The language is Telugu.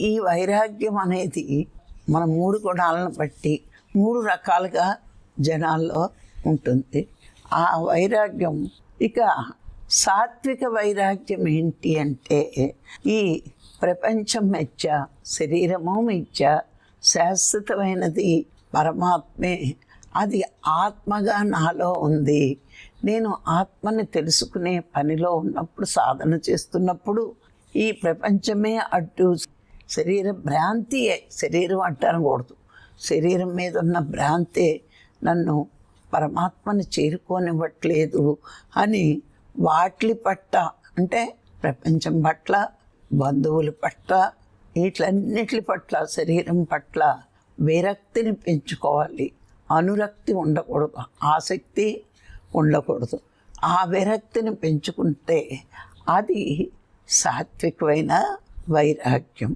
ఈ వైరాగ్యం అనేది మన 3 గుణాలను బట్టి 3 రకాలుగా జనాల్లో ఉంటుంది. ఆ వైరాగ్యం ఇక సాత్విక వైరాగ్యం ఏంటి అంటే, ఈ ప్రపంచం మిథ్య, శరీరము మిథ్య, శాశ్వతమైనది పరమాత్మే, అది ఆత్మగా నాలో ఉంది. నేను ఆత్మని తెలుసుకునే పనిలో ఉన్నప్పుడు, సాధన చేస్తున్నప్పుడు ఈ ప్రపంచమే అడ్డు. శరీర భ్రాంతియే, శరీరం అంటనకూడదు, శరీరం మీద ఉన్న భ్రాంతే నన్ను పరమాత్మని చేరుకోనివ్వట్లేదు అని వాటి పట్ల, అంటే ప్రపంచం పట్ల, బంధువుల పట్ల, వీటన్నిటి పట్ల, శరీరం పట్ల విరక్తిని పెంచుకోవాలి. అనురక్తి ఉండకూడదు, ఆసక్తి ఉండకూడదు. ఆ విరక్తిని పెంచుకుంటే అది సాత్వికమైన వైరాగ్యం.